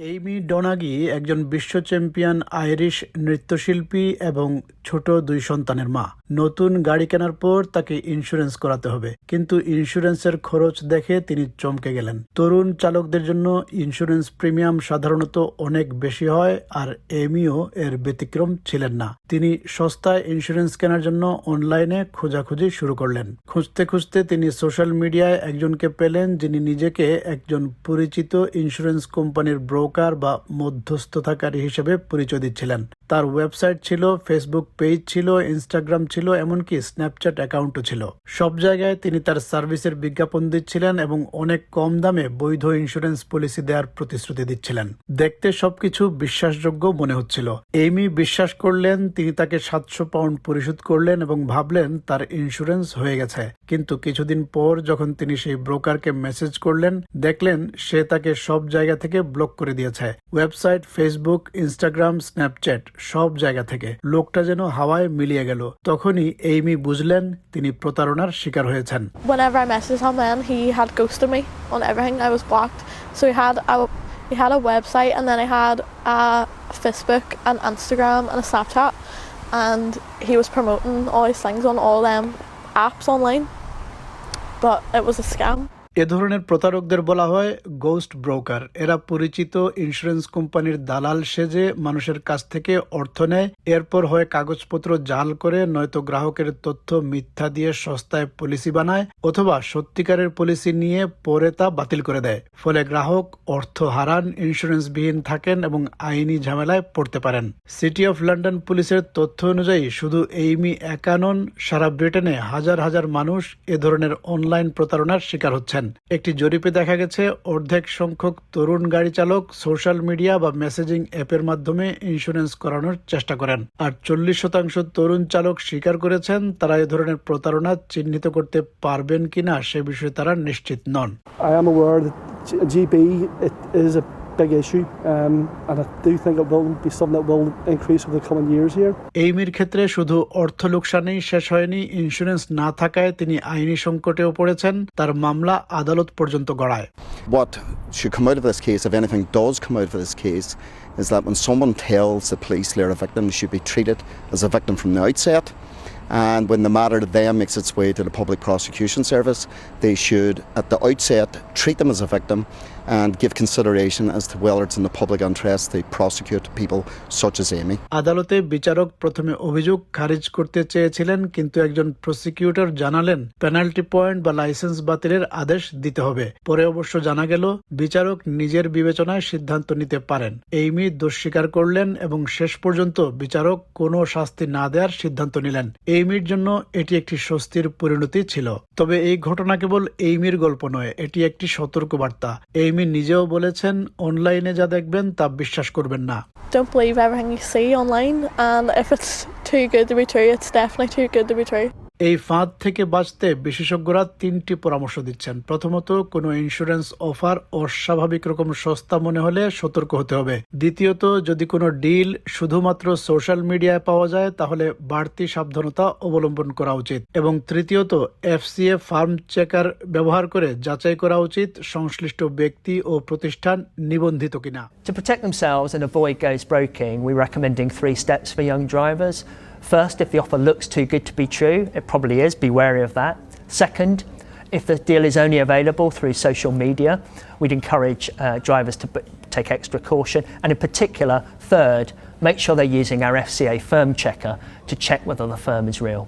Aimee Donaghy একজন বিশ্ব champion Irish নৃত্যশিল্পী এবং ছোট 2 সন্তানের মা। নতুন গাড়ি কেনার পর তাকে ইন্স্যুরেন্স করাতে হবে, কিন্তু ইন্স্যুরেন্সের খরচ দেখে তিনি চমকে গেলেন। তরুণ চালকদের জন্য ইন্স্যুরেন্স প্রিমিয়াম সাধারণত অনেক বেশি হয়, আর এমিও এর ব্যতিক্রম ছিলেন না। তিনি সস্তায় ইন্স্যুরেন্স কেনার জন্য অনলাইনে খোঁজাখুঁজি শুরু করলেন। খুঁজতে খুঁজতে তিনি সোশ্যাল মিডিয়ায় একজনকে পেলেন যিনি নিজেকে একজন পরিচিত ইন্স্যুরেন্স কোম্পানির ব্রোকার বা মধ্যস্থতাকারী হিসেবে পরিচয় দিচ্ছিলেন। তার ওয়েবসাইট ছিল, ফেসবুক পেজ ছিল, ইনস্টাগ্রাম ছিল, এমনকি স্ন্যাপচ্যাট অ্যাকাউন্টও ছিল। সব জায়গায় তিনি তার সার্ভিসের বিজ্ঞাপন দিচ্ছিলেন এবং অনেক কম দামে বৈধ ইন্স্যুরেন্স পলিসি দেওয়ার প্রতিশ্রুতি দিচ্ছিলেন। দেখতে সবকিছু বিশ্বাসযোগ্য মনে হচ্ছিল। এমি বিশ্বাস করলেন। তিনি তাকে 700 পাউন্ড পরিশোধ করলেন এবং ভাবলেন তার ইন্স্যুরেন্স হয়ে গেছে। কিন্তু কিছুদিন পর যখন তিনি সেই ব্রোকারকে মেসেজ করলেন, দেখলেন সে তাকে সব জায়গা থেকে ব্লক করে দিয়েছে। ওয়েবসাইট, ফেসবুক, ইনস্টাগ্রাম, স্ন্যাপচ্যাট, সব জায়গা থেকে। লোকটা যেন হাওয়ায় মিলিয়ে গেল। তখনই এইমি বুঝলেন তিনি প্রতারণার শিকার হয়েছেন। Whenever I messaged him then, he had ghosted me on everything. I was blocked. So he had a website, and then he had a Facebook and Instagram and a Snapchat, and he was promoting all these things on all them apps online, but it was a scam. এ ধরনের প্রতারকদের বলা হয় ghost broker. এরা পরিচিত insurance কোম্পানির দালাল সেজে মানুষের কাছ থেকে অর্থ নেয়। এরপর হয় কাগজপত্র জাল করে, নয়তো গ্রাহকের তথ্য মিথ্যা দিয়ে সস্তায় পলিসি বানায়, অথবা সত্যিকারের পলিসি নিয়ে পরে তা বাতিল করে দেয়। ফলে গ্রাহক অর্থ হারান, ইন্স্যুরেন্সবিহীন থাকেন এবং আইনি ঝামেলায় পড়তে পারেন। সিটি অফ লন্ডন পুলিশের তথ্য অনুযায়ী শুধু এইমি একা নন, সারা ব্রিটেনে হাজার হাজার মানুষ এ ধরনের অনলাইন প্রতারণার শিকার হচ্ছেন। একটি জরিপে দেখা গেছে অর্ধেক সংখ্যক তরুণ গাড়ি চালক সোশ্যাল মিডিয়া বা মেসেজিং অ্যাপের মাধ্যমে ইন্স্যুরেন্স করানোর চেষ্টা করেন, আর 40% তরুণ চালক স্বীকার করেছেন তারা এ ধরনের প্রতারণা চিহ্নিত করতে পারবেন কিনা সে বিষয়ে তারা নিশ্চিত নন। I am aware that GB it is a big issue, and I do think it will be something that will increase over the coming years here. এইমির ক্ষেত্রে শুধু অর্থ লোকসানেই শেষ হয়নি, ইন্স্যুরেন্স না থাকায় তিনি আইনি সংকটেও পড়েছেন। তার মামলা আদালত পর্যন্ত গড়ায়। What should come out of this case, if anything does come out of this case, is that when someone tells the police they're a victim, they should be treated as a victim from the outset. And when the matter then makes its way to the Public Prosecution Service, they should, at the outset, treat them as a victim and give consideration as to whether it's in the public interest to prosecute people such as Amy. আদালতে বিচারক প্রথমে অভিযোগ খারিজ করতে চেয়েছিলেন, কিন্তু একজন prosecutor জানালেন পেনাল্টি পয়েন্ট বা লাইসেন্স বাতিলের আদেশ দিতে হবে। পরে অবশ্য জানা গেল বিচারক নিজের বিবেচনায় সিদ্ধান্ত নিতে পারেন। এইমি দোষ স্বীকার করলেন এবং শেষ পর্যন্ত বিচারক কোনো শাস্তি না দেওয়ার সিদ্ধান্ত নিলেন। এইমির জন্য এটি একটি স্বস্তির পরিণতি ছিল। তবে এই ঘটনা কেবল এইমির গল্প নয়, এটি একটি সতর্কবার্তা। এইমি নিজেও বলেছেন, অনলাইনে যা দেখবেন তা বিশ্বাস করবেন না। Don't believe everything you see online, and if it's too good to be true, it's definitely too good to be true. এই ফাঁদ থেকে বাঁচতে বিশেষজ্ঞরা 3টি পরামর্শ দিচ্ছেন। প্রথমত, কোনো ইন্স্যুরেন্স অফার অস্বাভাবিক রকম সস্তা মনে হলে সতর্ক হতে হবে। দ্বিতীয়ত, যদি কোনো ডিল শুধুমাত্র সোশ্যাল মিডিয়ায় পাওয়া যায় তাহলে বাড়তি সাবধানতা অবলম্বন করা উচিত। এবং তৃতীয়ত, FCA ফার্ম চেকার ব্যবহার করে যাচাই করা উচিত সংশ্লিষ্ট ব্যক্তি ও প্রতিষ্ঠান নিবন্ধিত কিনা। To protect themselves and avoid ghost broking, we're recommending 3 steps for young drivers. First, if the offer looks too good to be true, it probably is, be wary of that. Second, if the deal is only available through social media, we'd encourage drivers to take extra caution. And in particular, third, make sure they're using our FCA firm checker to check whether the firm is real.